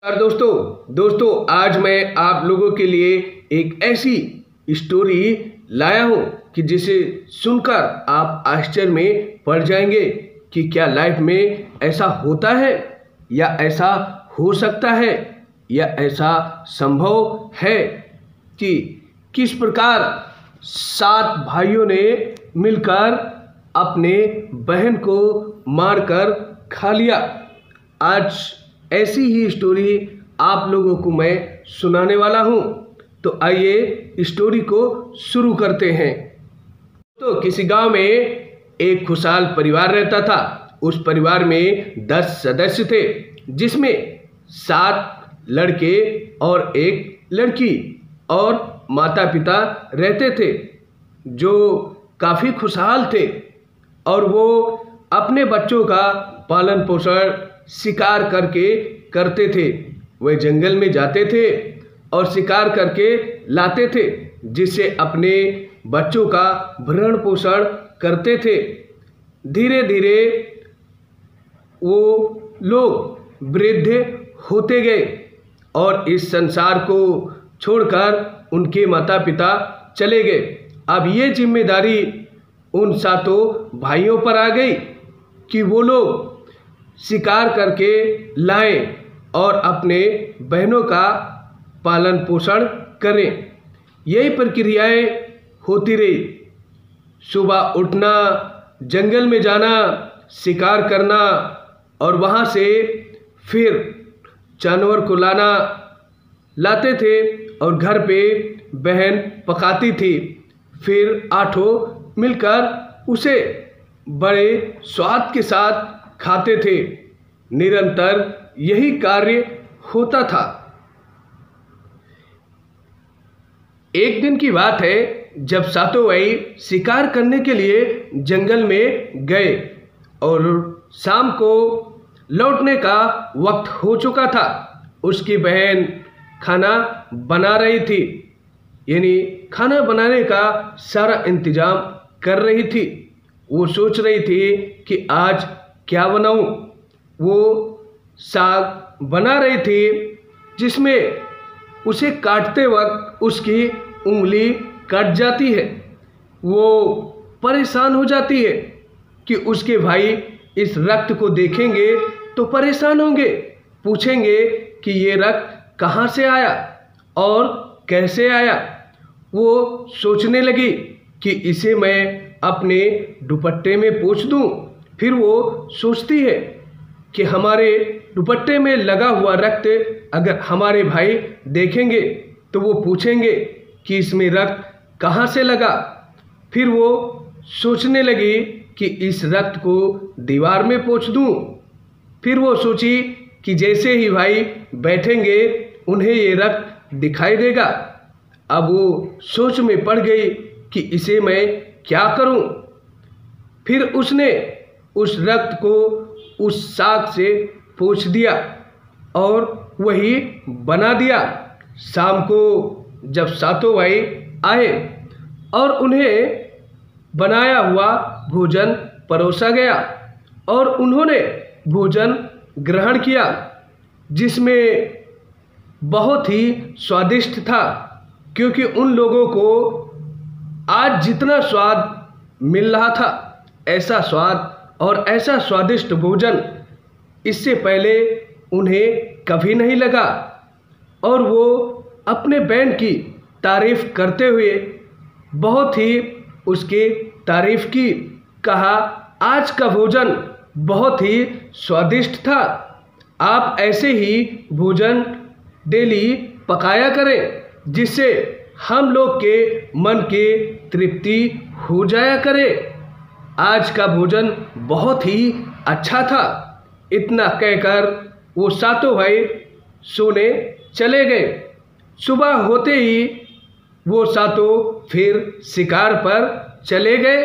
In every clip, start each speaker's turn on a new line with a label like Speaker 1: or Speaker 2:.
Speaker 1: और दोस्तों आज मैं आप लोगों के लिए एक ऐसी स्टोरी लाया हूं कि जिसे सुनकर आप आश्चर्य में पड़ जाएंगे कि क्या लाइफ में ऐसा होता है या ऐसा हो सकता है या ऐसा संभव है कि किस प्रकार 7 भाइयों ने मिलकर अपने बहन को मारकर खा लिया। आज ऐसी ही स्टोरी आप लोगों को मैं सुनाने वाला हूं। तो आइए स्टोरी को शुरू करते हैं। तो किसी गांव में एक खुशहाल परिवार रहता था। उस परिवार में 10 सदस्य थे, जिसमें 7 लड़के और 1 लड़की और माता पिता रहते थे, जो काफ़ी खुशहाल थे और वो अपने बच्चों का पालन पोषण शिकार करके करते थे। वे जंगल में जाते थे और शिकार करके लाते थे, जिससे अपने बच्चों का भरण पोषण करते थे। धीरे धीरे वो लोग वृद्ध होते गए और इस संसार को छोड़कर उनके माता पिता चले गए। अब ये जिम्मेदारी उन 7 भाइयों पर आ गई कि वो लोग शिकार करके लाएं और अपने बहनों का पालन पोषण करें। यही प्रक्रियाएं होती रही। सुबह उठना, जंगल में जाना, शिकार करना और वहाँ से फिर जानवर को लाते थे और घर पे बहन पकाती थी। फिर 8 मिलकर उसे बड़े स्वाद के साथ खाते थे। निरंतर यही कार्य होता था। एक दिन की बात है, जब 7 भाई शिकार करने के लिए जंगल में गए और शाम को लौटने का वक्त हो चुका था। उसकी बहन खाना बना रही थी, यानी खाना बनाने का सारा इंतजाम कर रही थी। वो सोच रही थी कि आज क्या बनाऊं। वो साग बना रही थी, जिसमें उसे काटते वक्त उसकी उंगली कट जाती है। वो परेशान हो जाती है कि उसके भाई इस रक्त को देखेंगे तो परेशान होंगे, पूछेंगे कि ये रक्त कहाँ से आया और कैसे आया। वो सोचने लगी कि इसे मैं अपने दुपट्टे में पोंछ दूं। फिर वो सोचती है कि हमारे दुपट्टे में लगा हुआ रक्त अगर हमारे भाई देखेंगे तो वो पूछेंगे कि इसमें रक्त कहाँ से लगा। फिर वो सोचने लगी कि इस रक्त को दीवार में पोंछ दूं। फिर वो सोची कि जैसे ही भाई बैठेंगे उन्हें ये रक्त दिखाई देगा। अब वो सोच में पड़ गई कि इसे मैं क्या करूं। फिर उसने उस रक्त को उस साग से पोंछ दिया और वही बना दिया। शाम को जब 7 भाई आए और उन्हें बनाया हुआ भोजन परोसा गया और उन्होंने भोजन ग्रहण किया, जिसमें बहुत ही स्वादिष्ट था। क्योंकि उन लोगों को आज जितना स्वाद मिल रहा था, ऐसा स्वाद और ऐसा स्वादिष्ट भोजन इससे पहले उन्हें कभी नहीं लगा। और वो अपने बहन की तारीफ करते हुए बहुत ही उसकी तारीफ की। कहा, आज का भोजन बहुत ही स्वादिष्ट था। आप ऐसे ही भोजन डेली पकाया करें, जिससे हम लोग के मन की तृप्ति हो जाया करे। आज का भोजन बहुत ही अच्छा था। इतना कहकर वो 7 भाई सोने चले गए। सुबह होते ही वो 7 फिर शिकार पर चले गए।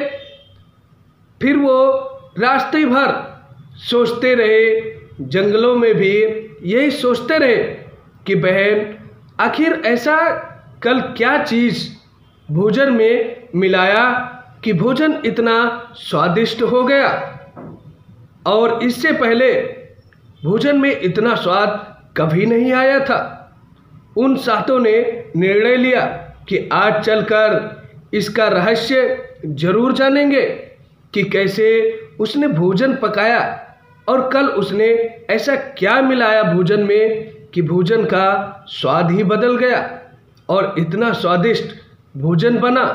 Speaker 1: फिर वो रास्ते भर सोचते रहे, जंगलों में भी यही सोचते रहे कि बहन आखिर ऐसा कल क्या चीज़ भोजन में मिलाया कि भोजन इतना स्वादिष्ट हो गया, और इससे पहले भोजन में इतना स्वाद कभी नहीं आया था। उन सातों ने निर्णय लिया कि आज चलकर इसका रहस्य जरूर जानेंगे कि कैसे उसने भोजन पकाया और कल उसने ऐसा क्या मिलाया भोजन में कि भोजन का स्वाद ही बदल गया और इतना स्वादिष्ट भोजन बना।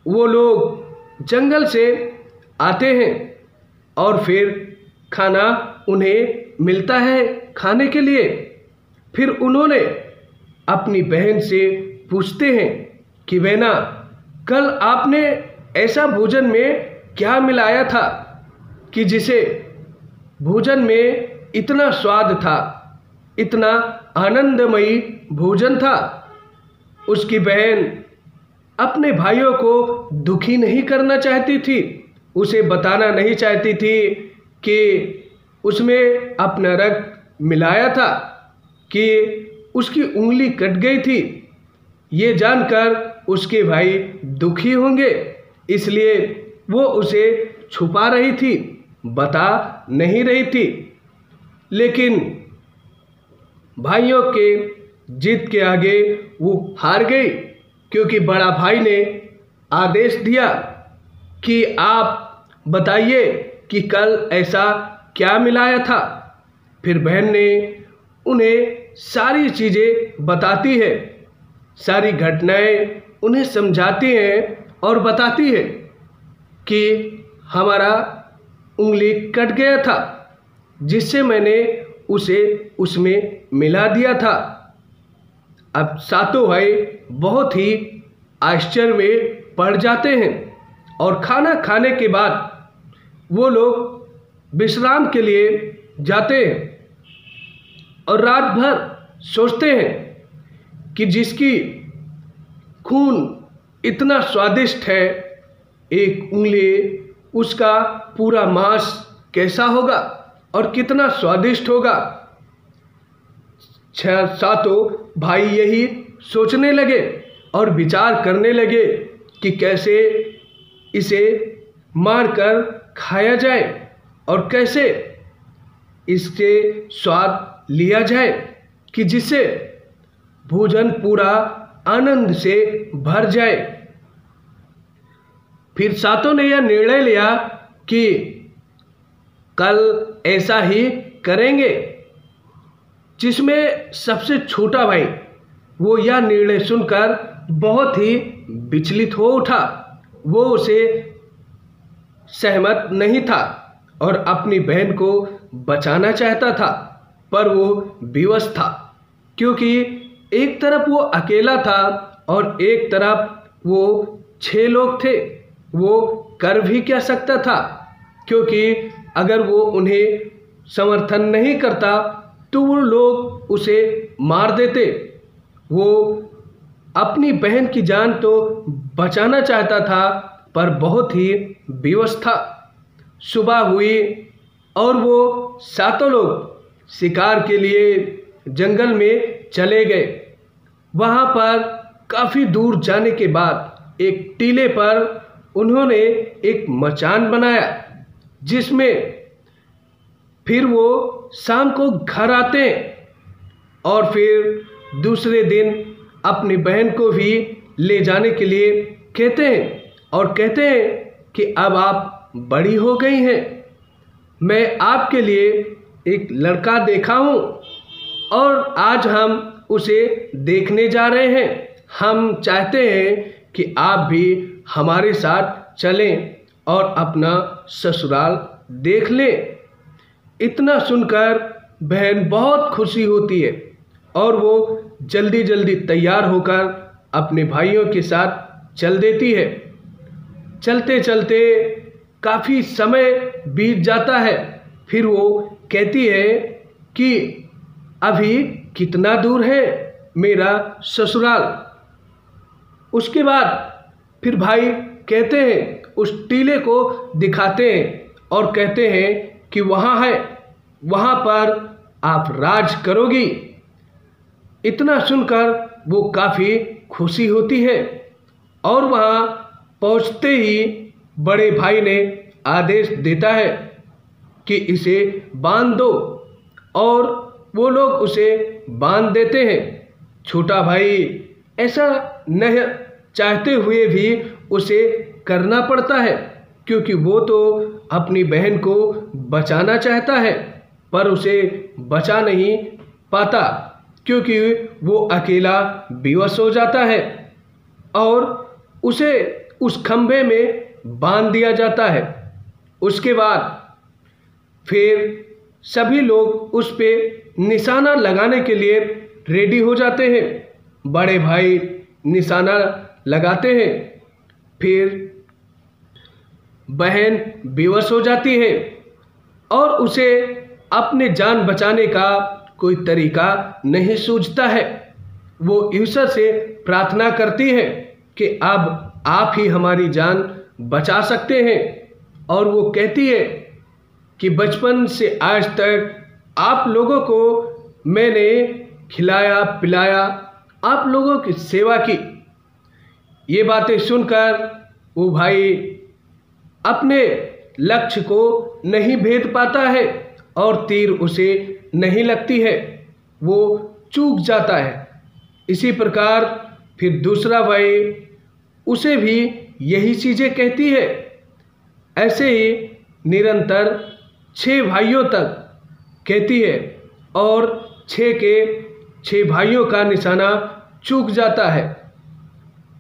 Speaker 1: वो लोग जंगल से आते हैं और फिर खाना उन्हें मिलता है खाने के लिए। फिर उन्होंने अपनी बहन से पूछते हैं कि बहना, कल आपने ऐसा भोजन में क्या मिलाया था कि जिसे भोजन में इतना स्वाद था, इतना आनंदमयी भोजन था। उसकी बहन अपने भाइयों को दुखी नहीं करना चाहती थी, उसे बताना नहीं चाहती थी कि उसमें अपना रक्त मिलाया था, कि उसकी उंगली कट गई थी। ये जानकर उसके भाई दुखी होंगे, इसलिए वो उसे छुपा रही थी, बता नहीं रही थी। लेकिन भाइयों के जिद के आगे वो हार गई, क्योंकि बड़ा भाई ने आदेश दिया कि आप बताइए कि कल ऐसा क्या मिलाया था। फिर बहन ने उन्हें सारी चीज़ें बताती है, सारी घटनाएं उन्हें समझाती हैं और बताती है कि हमारा उंगली कट गया था, जिससे मैंने उसे उसमें मिला दिया था। अब सातों भाई बहुत ही आश्चर्य में पड़ जाते हैं और खाना खाने के बाद वो लोग विश्राम के लिए जाते हैं और रात भर सोचते हैं कि जिसकी खून इतना स्वादिष्ट है, एक उंगली, उसका पूरा मांस कैसा होगा और कितना स्वादिष्ट होगा। सातों भाई यही सोचने लगे और विचार करने लगे कि कैसे इसे मारकर खाया जाए और कैसे इसके स्वाद लिया जाए कि जिससे भोजन पूरा आनंद से भर जाए। फिर सातों ने यह निर्णय लिया कि कल ऐसा ही करेंगे, जिसमें सबसे छोटा भाई वो यह निर्णय सुनकर बहुत ही विचलित हो उठा। वो उसे सहमत नहीं था और अपनी बहन को बचाना चाहता था, पर वो विवश था, क्योंकि एक तरफ वो अकेला था और एक तरफ वो 6 लोग थे। वो कर भी क्या सकता था, क्योंकि अगर वो उन्हें समर्थन नहीं करता तो वो लोग उसे मार देते। वो अपनी बहन की जान तो बचाना चाहता था, पर बहुत ही विवश था। सुबह हुई और वो सातों लोग शिकार के लिए जंगल में चले गए। वहाँ पर काफ़ी दूर जाने के बाद एक टीले पर उन्होंने एक मचान बनाया, जिसमें फिर वो शाम को घर आते हैं और फिर दूसरे दिन अपनी बहन को भी ले जाने के लिए कहते हैं और कहते हैं कि अब आप बड़ी हो गई हैं, मैं आपके लिए एक लड़का देखा हूँ और आज हम उसे देखने जा रहे हैं। हम चाहते हैं कि आप भी हमारे साथ चलें और अपना ससुराल देख लें। इतना सुनकर बहन बहुत खुशी होती है और वो जल्दी जल्दी तैयार होकर अपने भाइयों के साथ चल देती है। चलते चलते काफ़ी समय बीत जाता है। फिर वो कहती है कि अभी कितना दूर है मेरा ससुराल। उसके बाद फिर भाई कहते हैं, उस टीले को दिखाते हैं और कहते हैं कि वहाँ है, वहाँ पर आप राज करोगी। इतना सुनकर वो काफ़ी खुशी होती है और वहाँ पहुँचते ही बड़े भाई ने आदेश देता है कि इसे बांध दो और वो लोग उसे बांध देते हैं। छोटा भाई ऐसा नहीं चाहते हुए भी उसे करना पड़ता है, क्योंकि वो तो अपनी बहन को बचाना चाहता है, पर उसे बचा नहीं पाता क्योंकि वो अकेला बेवश हो जाता है और उसे उस खंभे में बांध दिया जाता है। उसके बाद फिर सभी लोग उस पे निशाना लगाने के लिए रेडी हो जाते हैं। बड़े भाई निशाना लगाते हैं, फिर बहन बेवश हो जाती है और उसे अपने जान बचाने का कोई तरीका नहीं सूझता है। वो ईश्वर से प्रार्थना करती है कि अब आप ही हमारी जान बचा सकते हैं, और वो कहती है कि बचपन से आज तक आप लोगों को मैंने खिलाया पिलाया, आप लोगों की सेवा की। ये बातें सुनकर वो भाई अपने लक्ष्य को नहीं भेद पाता है और तीर उसे नहीं लगती है, वो चूक जाता है। इसी प्रकार फिर दूसरा भाई उसे भी यही चीज़ें कहती है। ऐसे ही निरंतर 6 भाइयों तक कहती है और 6 के 6 भाइयों का निशाना चूक जाता है।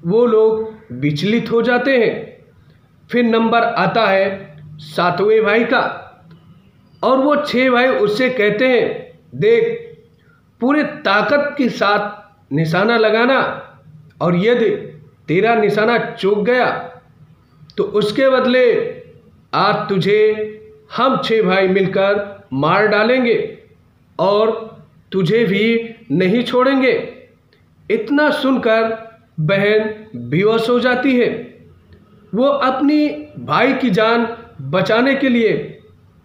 Speaker 1: वो लोग विचलित हो जाते हैं। फिर नंबर आता है 7वें भाई का, और वो 6 भाई उससे कहते हैं, देख पूरे ताकत के साथ निशाना लगाना, और यदि तेरा निशाना चूक गया तो उसके बदले आज तुझे हम 6 भाई मिलकर मार डालेंगे और तुझे भी नहीं छोड़ेंगे। इतना सुनकर बहन बेहोश हो जाती है। वो अपनी भाई की जान बचाने के लिए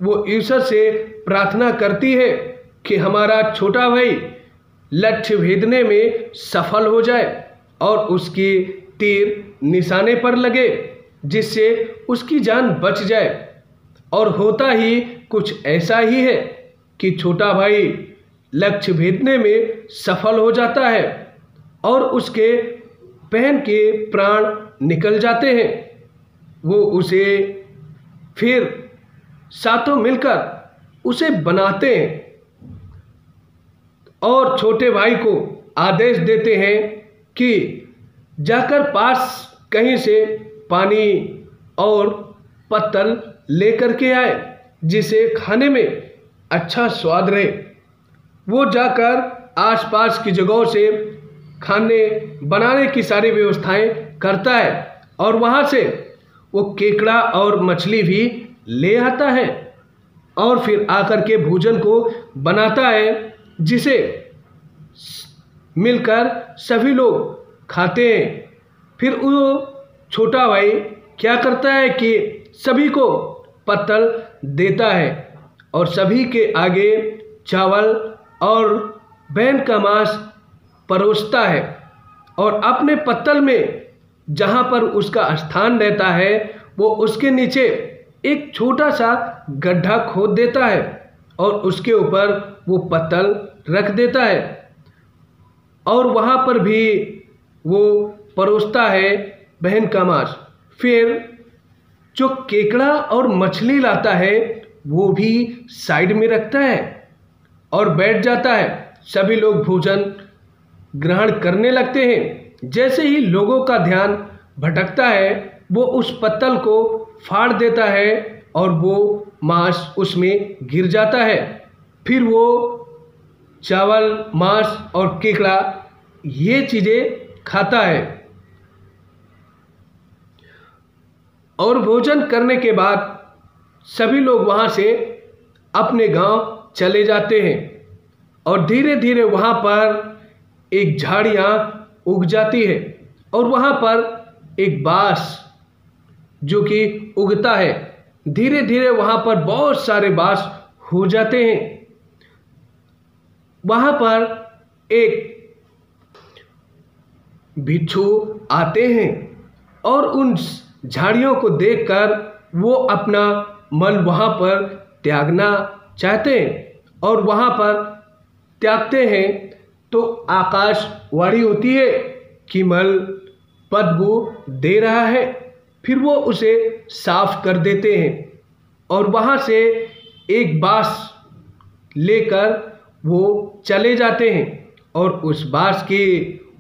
Speaker 1: वो ईश्वर से प्रार्थना करती है कि हमारा छोटा भाई लक्ष्य भेदने में सफल हो जाए और उसकी तीर निशाने पर लगे, जिससे उसकी जान बच जाए। और होता ही कुछ ऐसा ही है कि छोटा भाई लक्ष्य भेदने में सफल हो जाता है और उसके बहन के प्राण निकल जाते हैं। वो उसे फिर सातों मिलकर उसे बनाते हैं और छोटे भाई को आदेश देते हैं कि जाकर पास कहीं से पानी और पत्तल लेकर के आए, जिसे खाने में अच्छा स्वाद रहे। वो जाकर आसपास की जगहों से खाने बनाने की सारी व्यवस्थाएं करता है और वहाँ से वो केकड़ा और मछली भी ले आता है और फिर आकर के भोजन को बनाता है, जिसे मिलकर सभी लोग खाते हैं। फिर वो छोटा भाई क्या करता है कि सभी को पत्तल देता है और सभी के आगे चावल और बहन का मांस परोसता है, और अपने पत्तल में जहाँ पर उसका स्थान रहता है वो उसके नीचे एक छोटा सा गड्ढा खोद देता है और उसके ऊपर वो पत्तल रख देता है और वहाँ पर भी वो परोसता है बहन का मांस। फिर जो केकड़ा और मछली लाता है वो भी साइड में रखता है और बैठ जाता है। सभी लोग भोजन ग्रहण करने लगते हैं। जैसे ही लोगों का ध्यान भटकता है वो उस पत्तल को फाड़ देता है और वो मांस उसमें गिर जाता है। फिर वो चावल, मांस और केकड़ा ये चीज़ें खाता है और भोजन करने के बाद सभी लोग वहाँ से अपने गांव चले जाते हैं और धीरे धीरे वहाँ पर एक झाड़ियाँ उग जाती है और वहाँ पर एक बांस जो कि उगता है। धीरे धीरे वहाँ पर बहुत सारे बांस हो जाते हैं। वहाँ पर एक भिक्षु आते हैं और उन झाड़ियों को देखकर वो अपना मन वहाँ पर त्यागना चाहते हैं और वहाँ पर त्यागते हैं तो आकाशवाणी होती है कि मल बदबू दे रहा है। फिर वो उसे साफ कर देते हैं और वहाँ से एक बांस लेकर वो चले जाते हैं और उस बांस की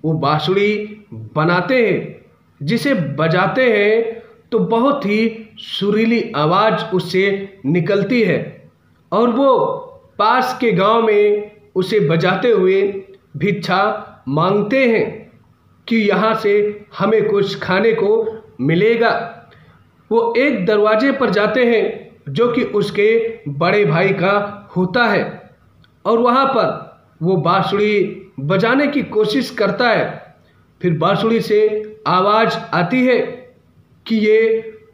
Speaker 1: वो बांसुरी बनाते हैं, जिसे बजाते हैं तो बहुत ही सुरीली आवाज़ उससे निकलती है और वो पास के गांव में उसे बजाते हुए भिक्षा मांगते हैं कि यहाँ से हमें कुछ खाने को मिलेगा। वो एक दरवाजे पर जाते हैं जो कि उसके बड़े भाई का होता है और वहाँ पर वो बांसुरी बजाने की कोशिश करता है। फिर बांसुरी से आवाज़ आती है कि ये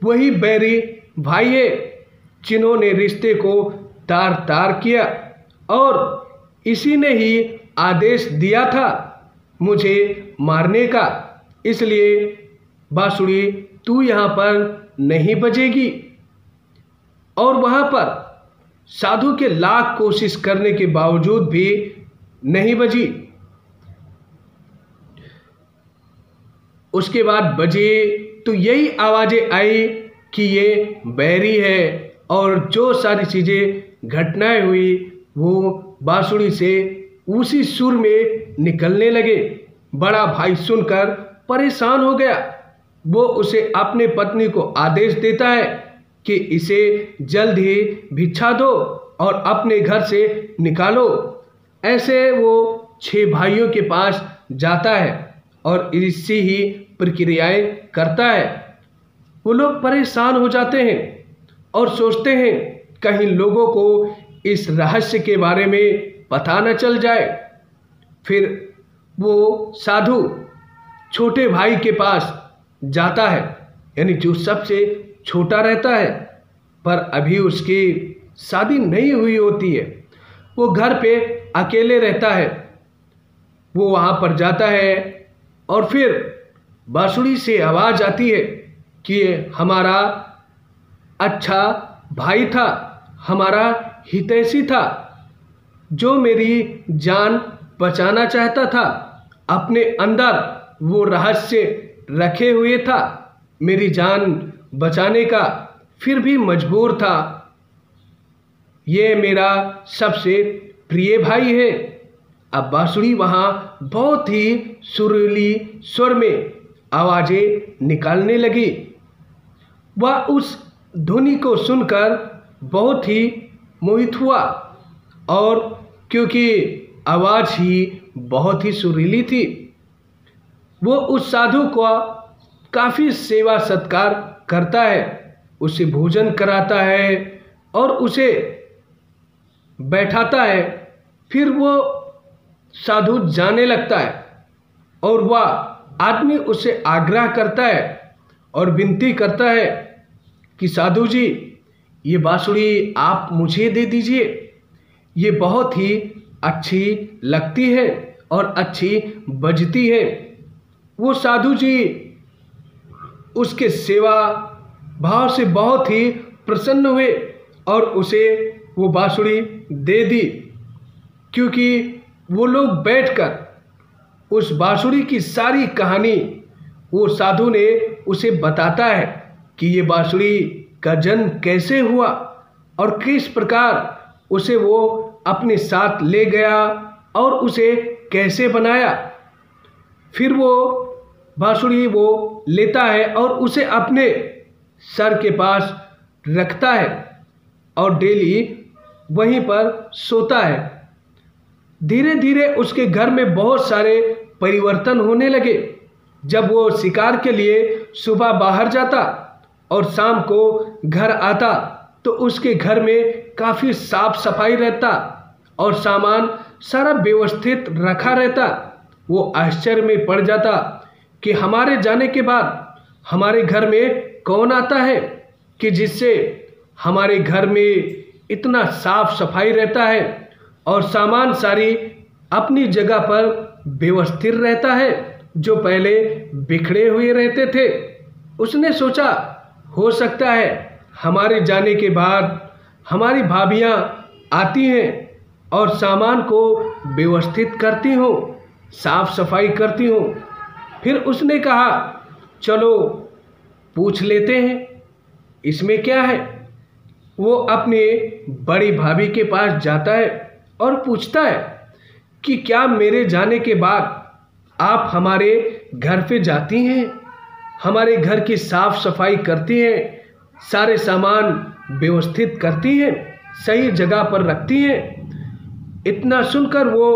Speaker 1: वही बैरी भाई है जिन्होंने रिश्ते को तार तार किया और इसी ने ही आदेश दिया था मुझे मारने का, इसलिए बांसुरी तू यहाँ पर नहीं बजेगी। और वहाँ पर साधु के लाख कोशिश करने के बावजूद भी नहीं बजी। उसके बाद बजे तो यही आवाज़ें आई कि ये बैरी है और जो सारी चीज़ें घटनाएं हुई वो बांसुरी से उसी सुर में निकलने लगे। बड़ा भाई सुनकर परेशान हो गया। वो उसे अपने पत्नी को आदेश देता है कि इसे जल्द ही भिक्षा दो और अपने घर से निकालो। ऐसे वो 6 भाइयों के पास जाता है और इसी ही प्रक्रियाएं करता है। वो लोग परेशान हो जाते हैं और सोचते हैं कहीं लोगों को इस रहस्य के बारे में पता न चल जाए। फिर वो साधु छोटे भाई के पास जाता है, यानी जो सबसे छोटा रहता है, पर अभी उसकी शादी नहीं हुई होती है। वो घर पे अकेले रहता है। वो वहाँ पर जाता है और फिर बांसुरी से आवाज़ आती है कि ये हमारा अच्छा भाई था, हमारा हितैषी था, जो मेरी जान बचाना चाहता था। अपने अंदर वो रहस्य रखे हुए था मेरी जान बचाने का, फिर भी मजबूर था। ये मेरा सबसे प्रिय भाई है। अब बांसुरी वहाँ बहुत ही सुरीली स्वर में आवाज़ें निकालने लगी। वह उस ध्वनि को सुनकर बहुत ही मोहित हुआ और क्योंकि आवाज़ ही बहुत ही सुरीली थी, वो उस साधु को काफ़ी सेवा सत्कार करता है, उसे भोजन कराता है और उसे बैठाता है। फिर वो साधु जाने लगता है और वह आदमी उससे आग्रह करता है और विनती करता है कि साधु जी, ये बांसुरी आप मुझे दे दीजिए, ये बहुत ही अच्छी लगती है और अच्छी बजती है। वो साधु जी उसके सेवा भाव से बहुत ही प्रसन्न हुए और उसे वो बांसुरी दे दी, क्योंकि वो लोग बैठकर उस बांसुरी की सारी कहानी वो साधु ने उसे बताता है कि ये बांसुरी का जन्म कैसे हुआ और किस प्रकार उसे वो अपने साथ ले गया और उसे कैसे बनाया। फिर वो बांसुरी वो लेता है और उसे अपने सर के पास रखता है और डेली वहीं पर सोता है। धीरे धीरे उसके घर में बहुत सारे परिवर्तन होने लगे। जब वो शिकार के लिए सुबह बाहर जाता और शाम को घर आता तो उसके घर में काफ़ी साफ सफाई रहता और सामान सारा व्यवस्थित रखा रहता। वो आश्चर्य में पड़ जाता कि हमारे जाने के बाद हमारे घर में कौन आता है कि जिससे हमारे घर में इतना साफ सफाई रहता है और सामान सारी अपनी जगह पर व्यवस्थित रहता है, जो पहले बिखरे हुए रहते थे। उसने सोचा हो सकता है हमारे जाने के बाद हमारी भाभियाँ आती हैं और सामान को व्यवस्थित करती हूँ, साफ सफाई करती हूँ। फिर उसने कहा, चलो पूछ लेते हैं इसमें क्या है। वो अपने बड़ी भाभी के पास जाता है और पूछता है कि क्या मेरे जाने के बाद आप हमारे घर पे जाती हैं, हमारे घर की साफ सफाई करती हैं, सारे सामान व्यवस्थित करती हैं, सही जगह पर रखती हैं। इतना सुनकर वो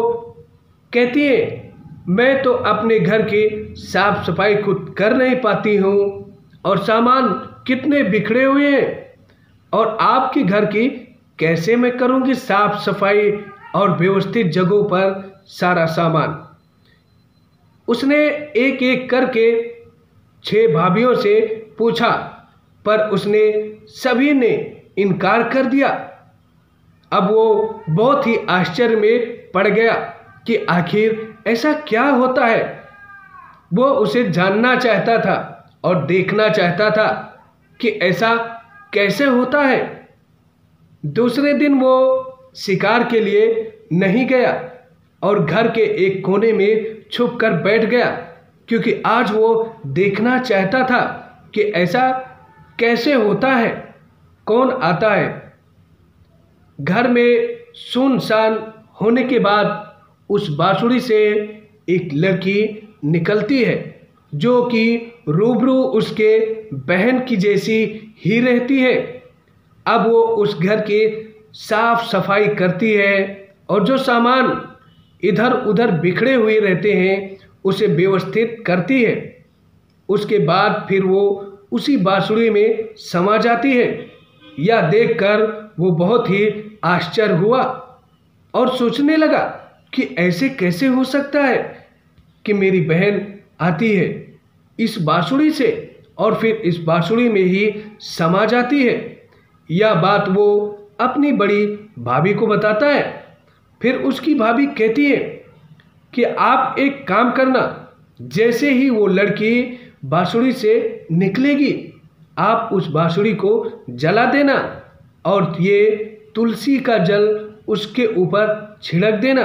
Speaker 1: कहती है, मैं तो अपने घर की साफ सफाई खुद कर नहीं पाती हूँ और सामान कितने बिखरे हुए हैं, और आपके घर की कैसे मैं करूँगी साफ सफाई और व्यवस्थित जगहों पर सारा सामान। उसने एक एक करके 6 भाभीियों से पूछा, पर उसने सभी ने इनकार कर दिया। अब वो बहुत ही आश्चर्य में पड़ गया कि आखिर ऐसा क्या होता है। वो उसे जानना चाहता था और देखना चाहता था कि ऐसा कैसे होता है। दूसरे दिन वो शिकार के लिए नहीं गया और घर के एक कोने में छुप कर बैठ गया, क्योंकि आज वो देखना चाहता था कि ऐसा कैसे होता है, कौन आता है। घर में सुनसान होने के बाद उस बांसुरी से एक लड़की निकलती है, जो कि रूबरू उसके बहन की जैसी ही रहती है। अब वो उस घर की साफ सफाई करती है और जो सामान इधर उधर बिखरे हुए रहते हैं उसे व्यवस्थित करती है। उसके बाद फिर वो उसी बांसुरी में समा जाती है। यह देखकर वो बहुत ही आश्चर्य हुआ और सोचने लगा कि ऐसे कैसे हो सकता है कि मेरी बहन आती है इस बांसुरी से और फिर इस बांसुरी में ही समा जाती है। यह बात वो अपनी बड़ी भाभी को बताता है। फिर उसकी भाभी कहती है कि आप एक काम करना, जैसे ही वो लड़की बांसुरी से निकलेगी आप उस बांसुरी को जला देना और ये तुलसी का जल उसके ऊपर छिड़क देना।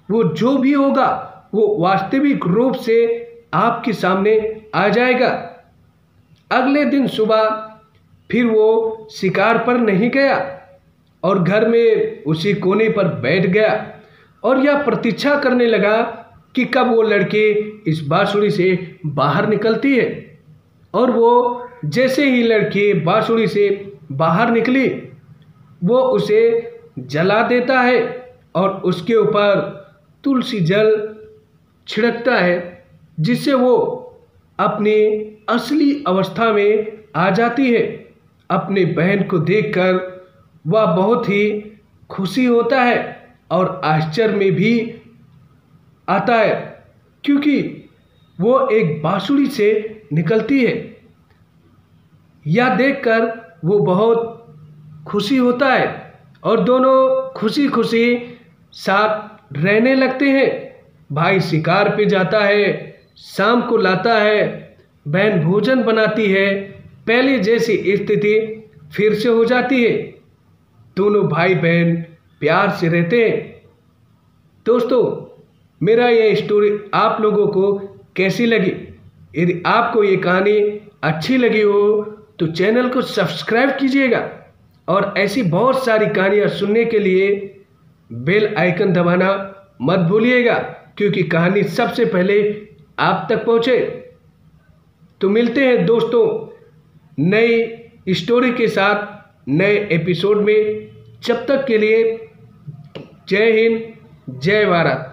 Speaker 1: वो जो भी होगा वो वास्तविक रूप से आपके सामने आ जाएगा। अगले दिन सुबह फिर वो शिकार पर नहीं गया और घर में उसी कोने पर बैठ गया और यह प्रतीक्षा करने लगा कि कब वो लड़की इस बांसुरी से बाहर निकलती है। और वो जैसे ही लड़की बांसुरी से बाहर निकली वो उसे जला देता है और उसके ऊपर तुलसी जल छिड़कता है, जिससे वो अपनी असली अवस्था में आ जाती है। अपने बहन को देखकर वह बहुत ही खुशी होता है और आश्चर्य में भी आता है, क्योंकि वो एक बांसुरी से निकलती है। यह देखकर वो बहुत खुशी होता है और दोनों खुशी खुशी साथ रहने लगते हैं। भाई शिकार पे जाता है, शाम को लाता है, बहन भोजन बनाती है, पहले जैसी स्थिति फिर से हो जाती है। दोनों भाई बहन प्यार से रहते हैं। दोस्तों, मेरा ये स्टोरी आप लोगों को कैसी लगी? यदि आपको ये कहानी अच्छी लगी हो तो चैनल को सब्सक्राइब कीजिएगा और ऐसी बहुत सारी कहानियाँ सुनने के लिए बेल आइकन दबाना मत भूलिएगा, क्योंकि कहानी सबसे पहले आप तक पहुँचे। तो मिलते हैं दोस्तों नई स्टोरी के साथ नए एपिसोड में। जब तक के लिए जय हिंद, जय भारत।